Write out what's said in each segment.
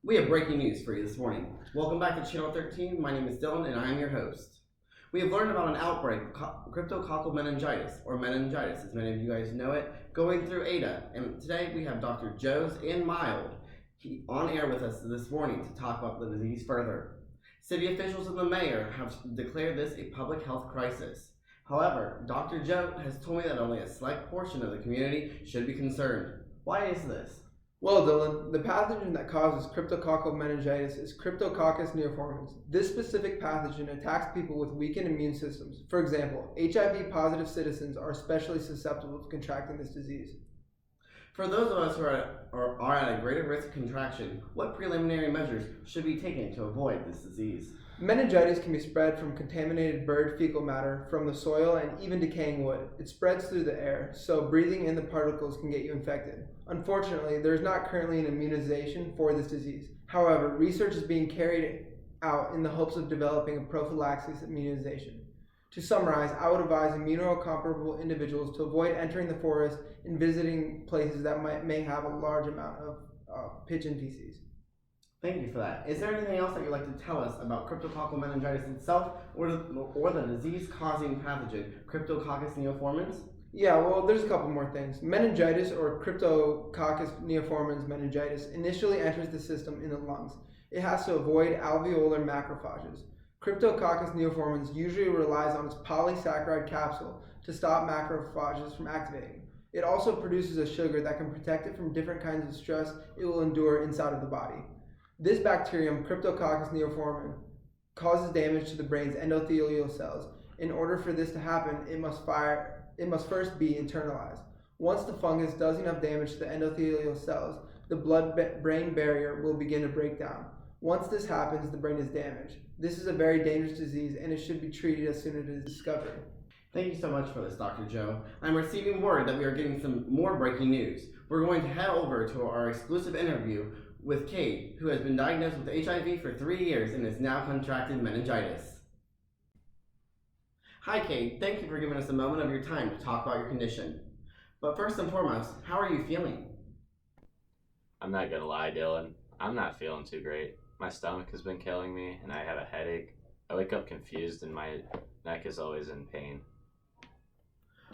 We have breaking news for you this morning. Welcome back to Channel 13. My name is Dylan and I am your host. We have learned about an outbreak of cryptococcal meningitis, or meningitis as many of you guys know it, going through Ada. And today we have Dr. Joes and Mild on air with us this morning to talk about the disease further. City officials and the mayor have declared this a public health crisis. However, Dr. Joe has told me that only a select portion of the community should be concerned. Why is this? Well, Dylan, the pathogen that causes cryptococcal meningitis is Cryptococcus neoformans. This specific pathogen attacks people with weakened immune systems. For example, HIV-positive citizens are especially susceptible to contracting this disease. For those of us who are at a greater risk of contraction, what preliminary measures should be taken to avoid this disease? Meningitis can be spread from contaminated bird fecal matter, from the soil, and even decaying wood. It spreads through the air, so breathing in the particles can get you infected. Unfortunately, there is not currently an immunization for this disease. However, research is being carried out in the hopes of developing a prophylaxis immunization. To summarize, I would advise immunocomparable individuals to avoid entering the forest and visiting places that may have a large amount of pigeon feces. Thank you for that. Is there anything else that you'd like to tell us about cryptococcal meningitis itself or the disease-causing pathogen, Cryptococcus neoformans? Yeah, well, there's a couple more things. Meningitis, or Cryptococcus neoformans meningitis, initially enters the system in the lungs. It has to avoid alveolar macrophages. Cryptococcus neoformans usually relies on its polysaccharide capsule to stop macrophages from activating. It also produces a sugar that can protect it from different kinds of stress it will endure inside of the body. This bacterium, Cryptococcus neoformans, causes damage to the brain's endothelial cells. In order for this to happen, it must first be internalized. Once the fungus does enough damage to the endothelial cells, the blood-brain barrier will begin to break down. Once this happens, the brain is damaged. This is a very dangerous disease, and it should be treated as soon as it is discovered. Thank you so much for this, Dr. Joe. I'm receiving word that we are getting some more breaking news. We're going to head over to our exclusive interview with Kate, who has been diagnosed with HIV for 3 years and has now contracted meningitis. Hi Kate, thank you for giving us a moment of your time to talk about your condition. But first and foremost, how are you feeling? I'm not gonna lie, Dylan. I'm not feeling too great. My stomach has been killing me, and I have a headache. I wake up confused, and my neck is always in pain.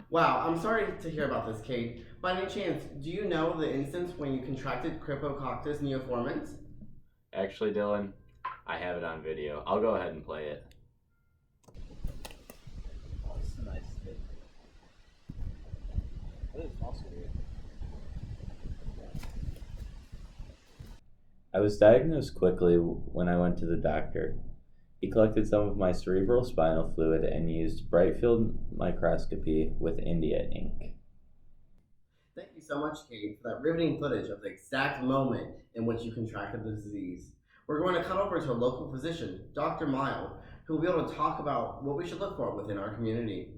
Wow, I'm sorry to hear about this, Kate. By any chance, do you know the instance when you contracted Cryptococcus neoformans? Actually, Dylan, I have it on video. I'll go ahead and play it. Oh, this is a nice thing. That is also weird. I was diagnosed quickly when I went to the doctor. He collected some of my cerebral spinal fluid and used bright field microscopy with India ink. Thank you so much, Kate, for that riveting footage of the exact moment in which you contracted the disease. We're going to cut over to a local physician, Dr. Mild, who will be able to talk about what we should look for within our community.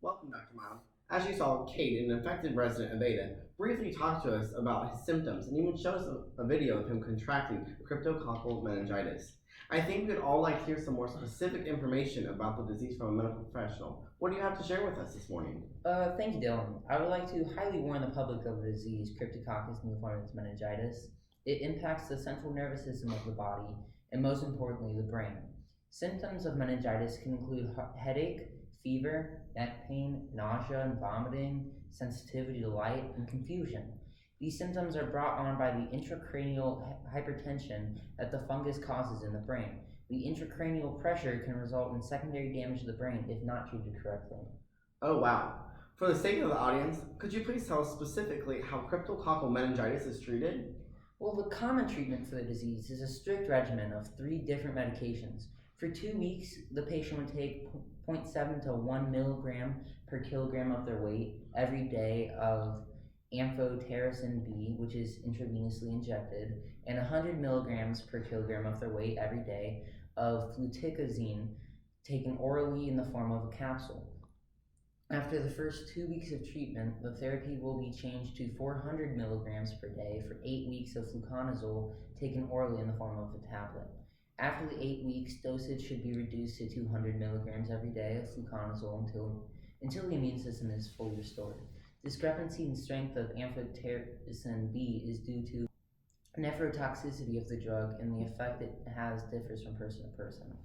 Welcome, Dr. Mild. As you saw, Kate, an infected resident of Ada, briefly talked to us about his symptoms and even showed us a video of him contracting cryptococcal meningitis. I think we'd all like to hear some more specific information about the disease from a medical professional. What do you have to share with us this morning? Thank you, Dylan. I would like to highly warn the public of the disease, Cryptococcus neoformans meningitis. It impacts the central nervous system of the body, and most importantly, the brain. Symptoms of meningitis can include headache, fever, neck pain, nausea and vomiting, sensitivity to light, and confusion. These symptoms are brought on by the intracranial hypertension that the fungus causes in the brain. The intracranial pressure can result in secondary damage to the brain if not treated correctly. Oh wow. For the sake of the audience, could you please tell us specifically how cryptococcal meningitis is treated? Well, the common treatment for the disease is a strict regimen of 3 different medications. For 2 weeks, the patient would take 0.7 to 1 milligram per kilogram of their weight every day of amphotericin B, which is intravenously injected, and 100 milligrams per kilogram of their weight every day of fluticasone taken orally in the form of a capsule. After the first 2 weeks of treatment, the therapy will be changed to 400 milligrams per day for 8 weeks of fluconazole taken orally in the form of a tablet. After the 8 weeks, dosage should be reduced to 200 milligrams every day of fluconazole until the immune system is fully restored. Discrepancy in strength of amphotericin B is due to Nephrotoxicity of the drug and the effect it has differs from person to person.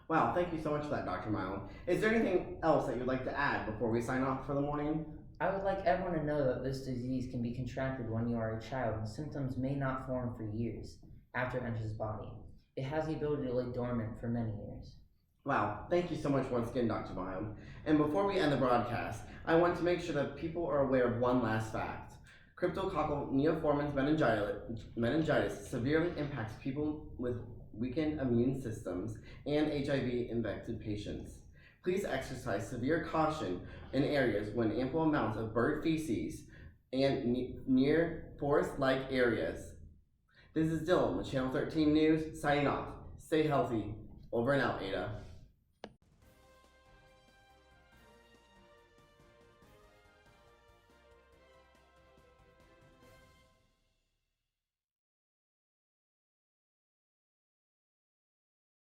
Wow, thank you so much for that, Dr. Mile. Is there anything else that you'd like to add before we sign off for the morning? I would like everyone to know that this disease can be contracted when you are a child and symptoms may not form for years after it enters the body. It has the ability to lay dormant for many years. Wow, thank you so much once again, Dr. Mile. And before we end the broadcast, I want to make sure that people are aware of one last fact. Cryptococcal neoformans meningitis severely impacts people with weakened immune systems and HIV-infected patients. Please exercise severe caution in areas when ample amounts of bird feces and near forest-like areas. This is Dylan with Channel 13 News, signing off. Stay healthy. Over and out, Ada.